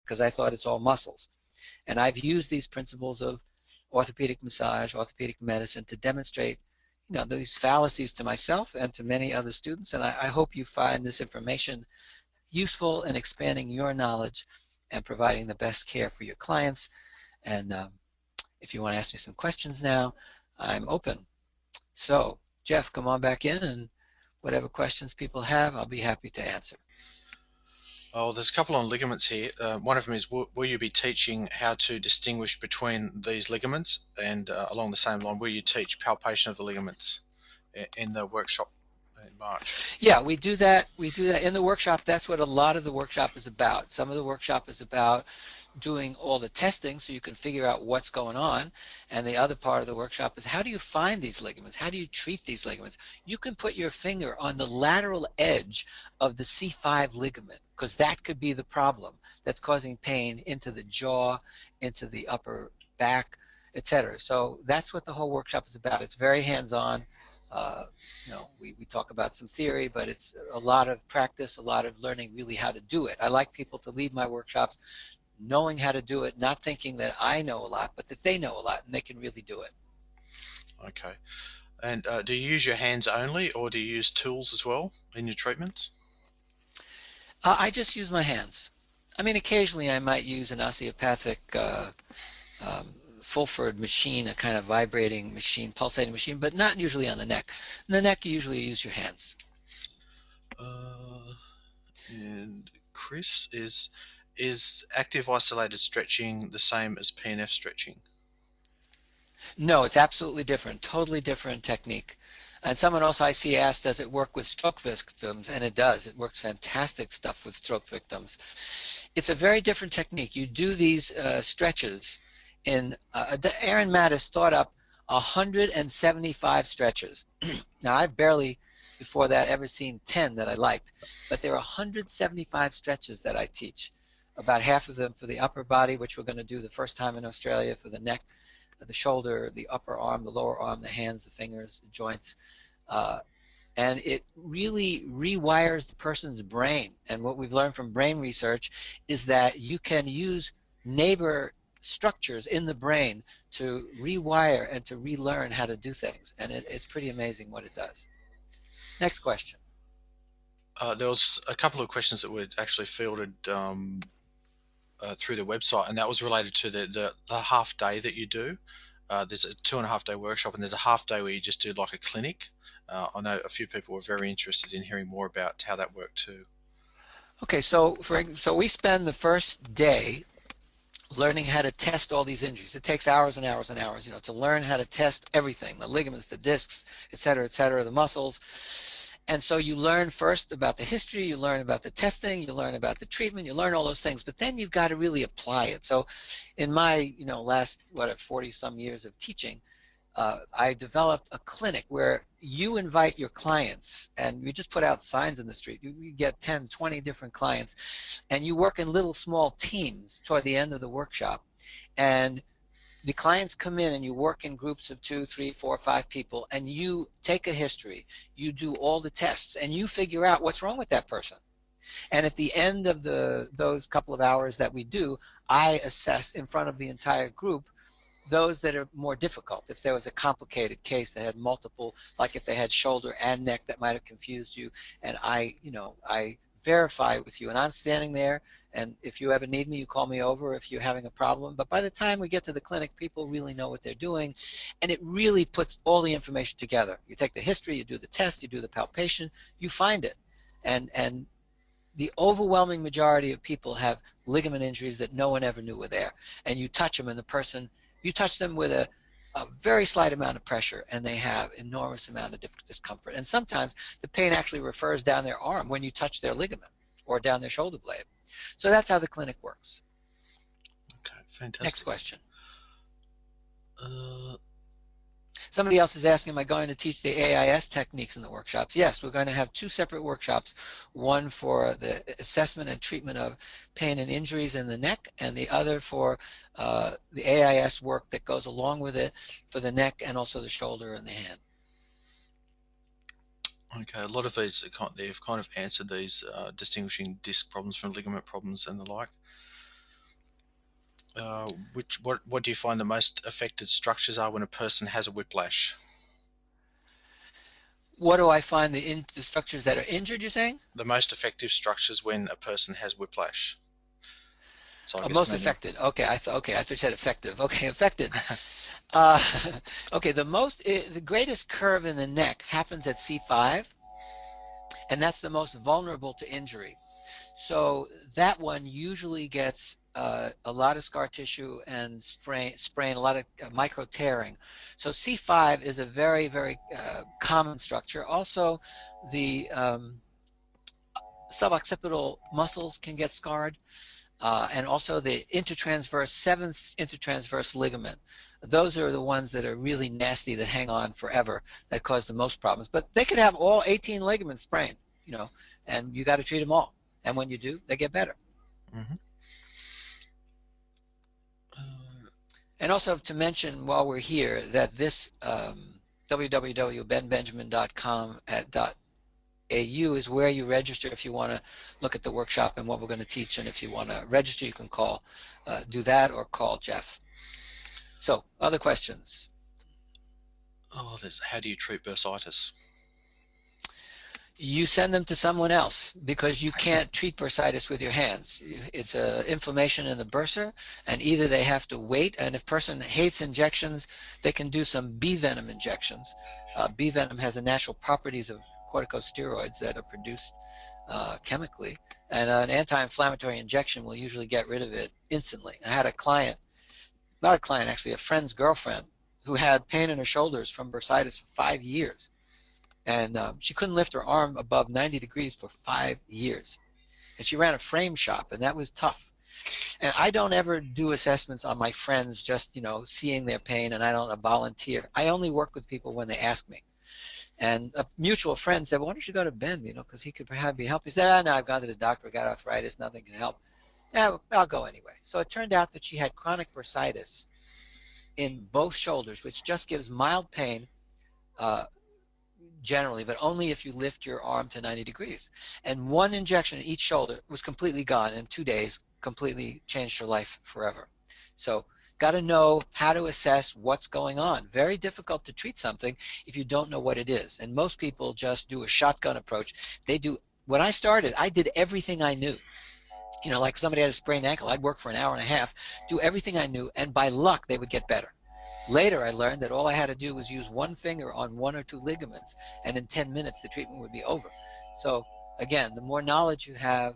because I thought it's all muscles. And I've used these principles of orthopedic massage, orthopedic medicine to demonstrate, these fallacies to myself and to many other students. And I hope you find this information useful in expanding your knowledge and providing the best care for your clients. And if you want to ask me some questions now, I'm open. So, Geoff, come on back in, and whatever questions people have, I'll be happy to answer. Oh, there's a couple on ligaments here. One of them is, will you be teaching how to distinguish between these ligaments? And along the same line, will you teach palpation of the ligaments in the workshop in March? Yeah, we do that. We do that in the workshop. That's what a lot of the workshop is about. Some of the workshop is about doing all the testing so you can figure out what's going on. And the other part of the workshop is, how do you find these ligaments? How do you treat these ligaments? You can put your finger on the lateral edge of the C5 ligament, because that could be the problem that's causing pain into the jaw, into the upper back, etc. So that's what the whole workshop is about. It's very hands-on. We talk about some theory, but it's a lot of practice, a lot of learning really how to do it. I like people to leave my workshops knowing how to do it, not thinking that I know a lot, but that they know a lot and they can really do it. Okay. And do you use your hands only, or do you use tools as well in your treatments? I just use my hands. I mean, occasionally I might use an osteopathic Fulford machine, a kind of vibrating machine, pulsating machine, but not usually on the neck. On the neck, you usually use your hands. And Chris, is active isolated stretching the same as PNF stretching? No, it's absolutely different, totally different technique. And someone also I see asked, does it work with stroke victims? And it does. It works fantastic stuff with stroke victims. It's a very different technique. You do these stretches in, Aaron Mattis thought up 175 stretches. Now, I've barely, before that, ever seen 10 that I liked. But there are 175 stretches that I teach. About half of them for the upper body, which we're going to do the first time in Australia, for the neck, the shoulder, the upper arm, the lower arm, the hands, the fingers, the joints. And it really rewires the person's brain. And what we've learned from brain research is that you can use neighbor structures in the brain to rewire and to relearn how to do things. And it's pretty amazing what it does. Next question. There was a couple of questions that were actually fielded through the website, and that was related to the half day that you do. There's a 2.5 day workshop, and there's a half day where you just do like a clinic. I know a few people were very interested in hearing more about how that worked too. Okay, so we spend the first day learning how to test all these injuries. It takes hours and hours and hours, to learn how to test everything, the ligaments, the discs, et cetera, the muscles. And so you learn first about the history, you learn about the testing, you learn about the treatment, you learn all those things, but then you've got to really apply it. So in my, last, 40-some years of teaching, I developed a clinic where you invite your clients, and you just put out signs in the street. You get 10, 20 different clients, and you work in little small teams toward the end of the workshop. And the clients come in and you work in groups of 2, 3, 4, 5 people, and you take a history, you do all the tests, and you figure out what's wrong with that person. And at the end of those couple of hours that we do, I assess in front of the entire group those that are more difficult. If there was a complicated case that had multiple, like if they had shoulder and neck, that might have confused you, and I verify with you, and I'm standing there, and if you ever need me, you call me over if you're having a problem. But by the time we get to the clinic, people really know what they're doing, and it really puts all the information together. You take the history, you do the test, you do the palpation, you find it, and the overwhelming majority of people have ligament injuries that no one ever knew were there. And you touch them, and you touch them with a very slight amount of pressure, and they have enormous amount of discomfort. And sometimes the pain actually refers down their arm when you touch their ligament or down their shoulder blade. So that's how the clinic works. Okay, fantastic. Next question. Somebody else is asking, am I going to teach the AIS techniques in the workshops? Yes, we're going to have 2 separate workshops, one for the assessment and treatment of pain and injuries in the neck, and the other for the AIS work that goes along with it for the neck and also the shoulder and the hand. Okay, a lot of these, they've kind of answered these, distinguishing disc problems from ligament problems and the like. What do you find the most affected structures are when a person has a whiplash? What do I find the structures that are injured, you're saying? The most effective structures when a person has whiplash. So I guess Most maybe. affected. Okay, I thought you said effective. Okay, affected. Uh, okay, the greatest curve in the neck happens at C5, and that's the most vulnerable to injury. So that one usually gets a lot of scar tissue and sprain, a lot of micro tearing. So C5 is a very, very common structure. Also, the suboccipital muscles can get scarred, and also the seventh intertransverse ligament. Those are the ones that are really nasty, that hang on forever, that cause the most problems. But they could have all 18 ligaments sprained, and you got to treat them all. And when you do, they get better. Mm-hmm. And also to mention while we're here that this www.benbenjamin.com .au is where you register if you want to look at the workshop and what we're going to teach. And if you want to register, you can do that or call Geoff. So, other questions? How do you treat bursitis? You send them to someone else, because you can't treat bursitis with your hands. It's inflammation in the bursa, and either they have to wait, and if a person hates injections, they can do some bee venom injections. Bee venom has the natural properties of corticosteroids that are produced chemically, and an anti-inflammatory injection will usually get rid of it instantly. I had a client, not a client actually, a friend's girlfriend, who had pain in her shoulders from bursitis for 5 years. And she couldn't lift her arm above 90 degrees for 5 years. And she ran a frame shop, and that was tough. And I don't ever do assessments on my friends, just, seeing their pain, and I don't volunteer. I only work with people when they ask me. And a mutual friend said, well, why don't you go to Ben, because he could perhaps be helped. He said, no, I've gone to the doctor, got arthritis, nothing can help. Yeah, I'll go anyway. So it turned out that she had chronic bursitis in both shoulders, which just gives mild pain, generally, but only if you lift your arm to 90 degrees. And one injection in each shoulder was completely gone in 2 days, completely changed her life forever. So got to know how to assess what's going on. Very difficult to treat something if you don't know what it is. And most people just do a shotgun approach. When I started, I did everything I knew. Like somebody had a sprained ankle, I'd work for an hour and a half, do everything I knew, and by luck, they would get better. Later, I learned that all I had to do was use one finger on 1 or 2 ligaments, and in 10 minutes, the treatment would be over. So, again, the more knowledge you have,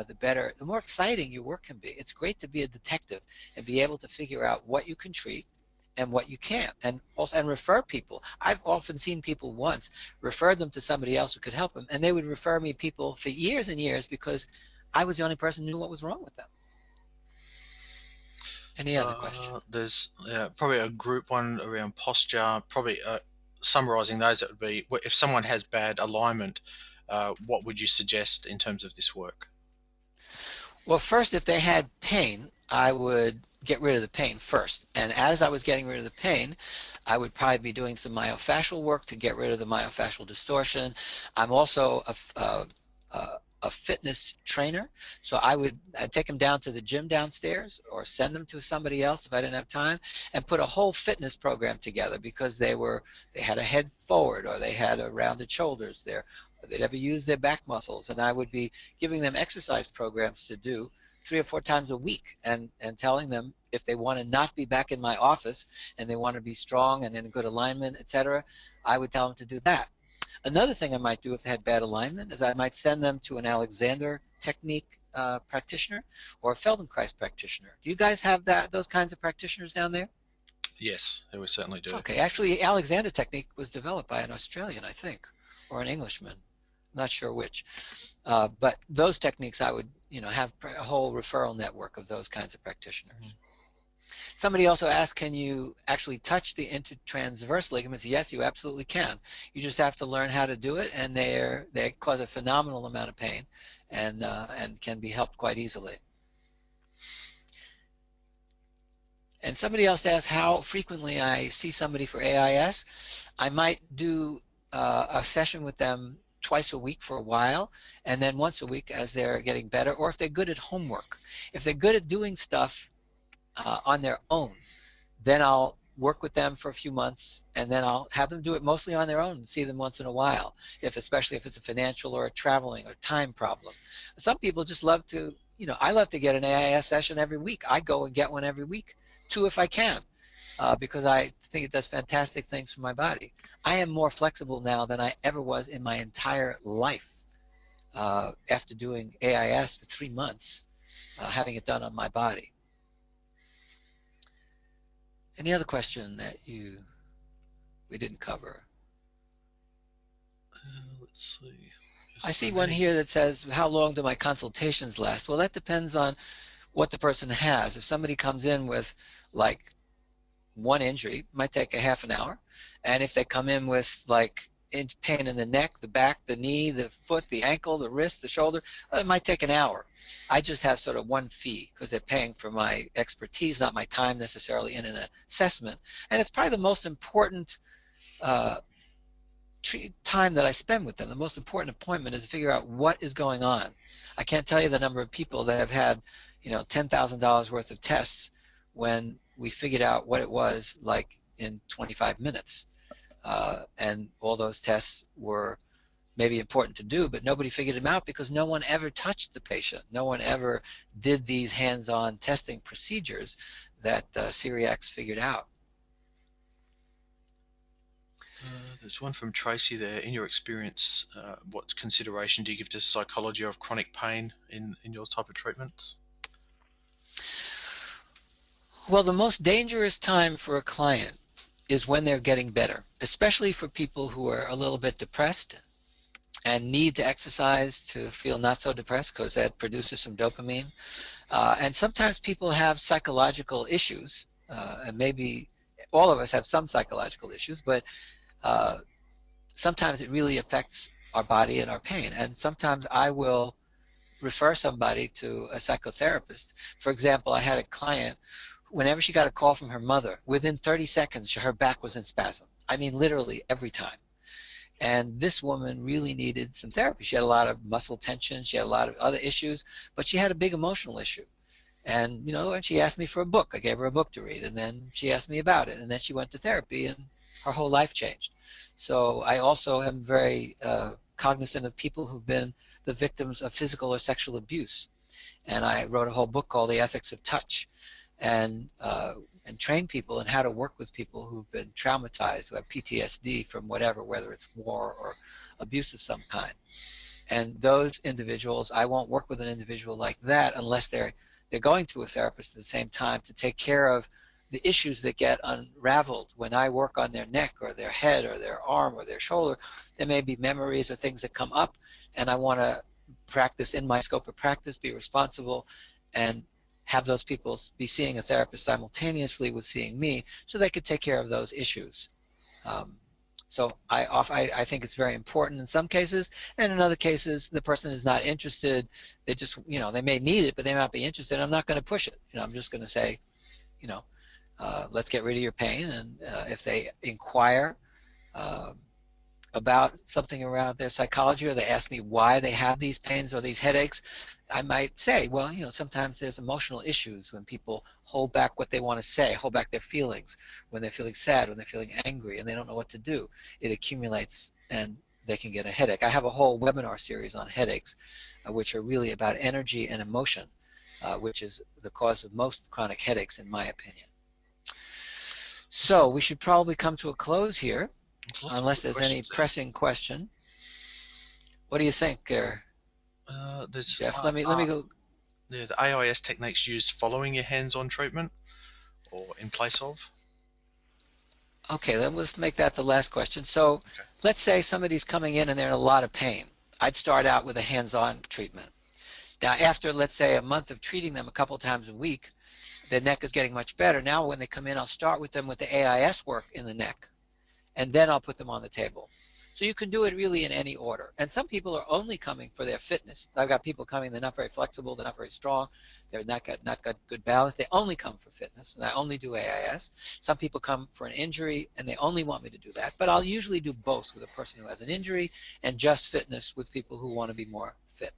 the better, the more exciting your work can be. It's great to be a detective and be able to figure out what you can treat and what you can't, and refer people. I've often seen people once, referred them to somebody else who could help them, and they would refer me people for years and years because I was the only person who knew what was wrong with them. Any other question? There's probably a group one around posture. Probably summarising those, that would be, if someone has bad alignment, what would you suggest in terms of this work? Well, first, if they had pain, I would get rid of the pain first. And as I was getting rid of the pain, I would probably be doing some myofascial work to get rid of the myofascial distortion. I'm also a fitness trainer, so I'd take them down to the gym downstairs or send them to somebody else if I didn't have time, and put a whole fitness program together, because they had a head forward, or they had a rounded shoulders there, they'd ever use their back muscles, and I would be giving them exercise programs to do 3 or 4 times a week, and telling them if they want to not be back in my office and they want to be strong and in good alignment, etc., I would tell them to do that. Another thing I might do if they had bad alignment is I might send them to an Alexander technique practitioner or a Feldenkrais practitioner. Do you guys have those kinds of practitioners down there? Yes, we certainly do. Okay, actually, Alexander technique was developed by an Australian, I think, or an Englishman. I'm not sure which. But those techniques, I would, have a whole referral network of those kinds of practitioners. Mm-hmm. Somebody also asked, can you actually touch the intertransverse ligaments? Yes, you absolutely can. You just have to learn how to do it, and they cause a phenomenal amount of pain, and can be helped quite easily. And somebody else asked how frequently I see somebody for AIS. I might do a session with them twice a week for a while, and then once a week as they're getting better, or if they're good at homework. If they're good at doing stuff on their own. Then I'll work with them for a few months, and then I'll have them do it mostly on their own and see them once in a while, especially if it's a financial or a traveling or time problem. Some people just love to, I love to get an AIS session every week. I go and get one every week, two if I can, because I think it does fantastic things for my body. I am more flexible now than I ever was in my entire life after doing AIS for 3 months, having it done on my body. Any other question that we didn't cover? Let's see. I see one here that says, how long do my consultations last? Well, that depends on what the person has. If somebody comes in with like one injury, it might take a half an hour. And if they come in with like pain in the neck, the back, the knee, the foot, the ankle, the wrist, the shoulder, it might take an hour. I just have sort of one fee because they're paying for my expertise, not my time necessarily in an assessment. And it's probably the most important time that I spend with them. The most important appointment is to figure out what is going on. I can't tell you the number of people that have had, $10,000 worth of tests when we figured out what it was like in 25 minutes. And all those tests were maybe important to do, but nobody figured them out because no one ever touched the patient. No one ever did these hands-on testing procedures that Syriacs figured out. There's one from Tracy there. In your experience, what consideration do you give to psychology of chronic pain in your type of treatments? Well, the most dangerous time for a client is when they're getting better, especially for people who are a little bit depressed and need to exercise to feel not so depressed because that produces some dopamine. And sometimes people have psychological issues, and maybe all of us have some psychological issues, but sometimes it really affects our body and our pain. And sometimes I will refer somebody to a psychotherapist. For example, I had a client, whenever she got a call from her mother, within 30 seconds, her back was in spasm. I mean, literally every time. And this woman really needed some therapy. She had a lot of muscle tension. She had a lot of other issues, but she had a big emotional issue. And, and she asked me for a book. I gave her a book to read, and then she asked me about it. And then she went to therapy, and her whole life changed. So I also am very cognizant of people who've been the victims of physical or sexual abuse. And I wrote a whole book called The Ethics of Touch, and train people in how to work with people who've been traumatized, who have PTSD from whether it's war or abuse of some kind. And those individuals, I won't work with an individual like that unless they're going to a therapist at the same time to take care of the issues that get unraveled. When I work on their neck or their head or their arm or their shoulder, there may be memories or things that come up, and I want to practice in my scope of practice, be responsible, and have those people be seeing a therapist simultaneously with seeing me so they could take care of those issues. So I think it's very important in some cases, and in other cases the person is not interested. They just, they may need it, but they may not be interested. I'm not going to push it. I'm just going to say, let's get rid of your pain. And if they inquire about something around their psychology, or they ask me why they have these pains or these headaches, I might say, well, sometimes there's emotional issues when people hold back what they want to say, hold back their feelings, when they're feeling sad, when they're feeling angry, and they don't know what to do. It accumulates, and they can get a headache. I have a whole webinar series on headaches, which are really about energy and emotion, which is the cause of most chronic headaches, in my opinion. So we should probably come to a close here, unless there's any pressing question. What do you think there? There's Geoff, let me go. Yeah, the AIS techniques used following your hands-on treatment or in place of? Okay, then let's make that the last question. So let's say somebody's coming in and they're in a lot of pain. I'd start out with a hands-on treatment. Now, after, let's say, a month of treating them a couple times a week, their neck is getting much better. Now, when they come in, I'll start with them with the AIS work in the neck, and then I'll put them on the table. So you can do it really in any order. And some people are only coming for their fitness. I've got people coming, they're not very flexible, they're not very strong, they're not got good balance. They only come for fitness, and I only do AIS. Some people come for an injury, and they only want me to do that. But I'll usually do both with a person who has an injury and just fitness with people who want to be more fit.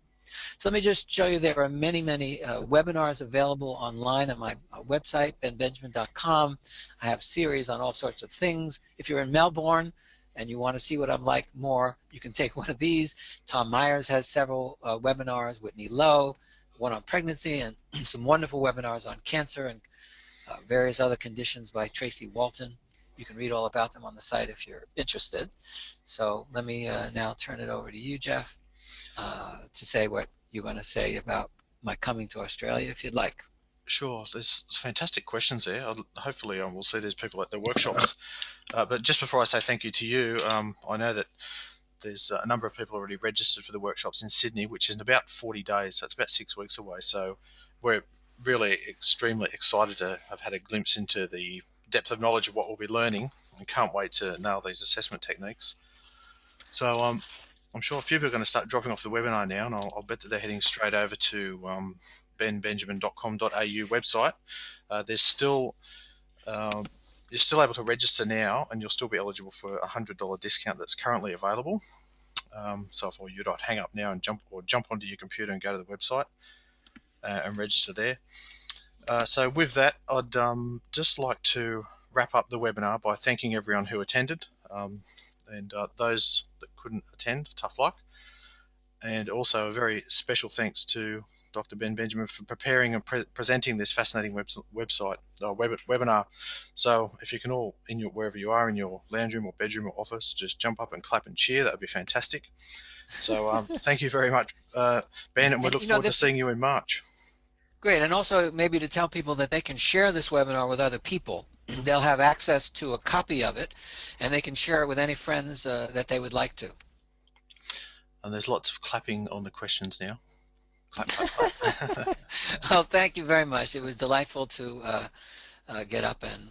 So let me just show you there are many, many webinars available online on my website, benbenjamin.com. I have series on all sorts of things. If you're in Melbourne and you want to see what I'm like more, you can take one of these. Tom Myers has several webinars, Whitney Lowe, one on pregnancy, and some wonderful webinars on cancer and various other conditions by Tracy Walton. You can read all about them on the site if you're interested. So let me now turn it over to you, Geoff, to say what you're going to say about my coming to Australia, if you'd like. Sure, there's fantastic questions there. Hopefully we'll see these people at the workshops. But just before I say thank you to you, I know that there's a number of people already registered for the workshops in Sydney, which is in about 40 days, so it's about 6 weeks away. So we're really extremely excited to have had a glimpse into the depth of knowledge of what we'll be learning, and can't wait to nail these assessment techniques. So I'm sure a few people are going to start dropping off the webinar now, and I'll bet that they're heading straight over to benbenjamin.com.au website. You're still able to register now, and you'll still be eligible for a $100 discount that's currently available. So if you'd hang up now and jump onto your computer and go to the website and register there. So with that, I'd just like to wrap up the webinar by thanking everyone who attended, and those that couldn't attend, tough luck. And also a very special thanks to Dr. Ben Benjamin for preparing and presenting this fascinating webinar. So if you can all, wherever you are, in your lounge room or bedroom or office, just jump up and clap and cheer, that would be fantastic. So thank you very much, Ben, and we look forward to seeing you in March. Great, and also maybe to tell people that they can share this webinar with other people. They'll have access to a copy of it, and they can share it with any friends that they would like to. And there's lots of clapping on the questions now. Clap, clap, clap. Well, thank you very much. It was delightful to get up and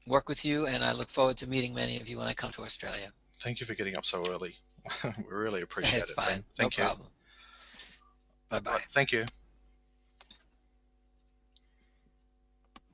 work with you, and I look forward to meeting many of you when I come to Australia. Thank you for getting up so early. We really appreciate it. It's fine. Ben. Thank you. No problem. Bye-bye. Thank you.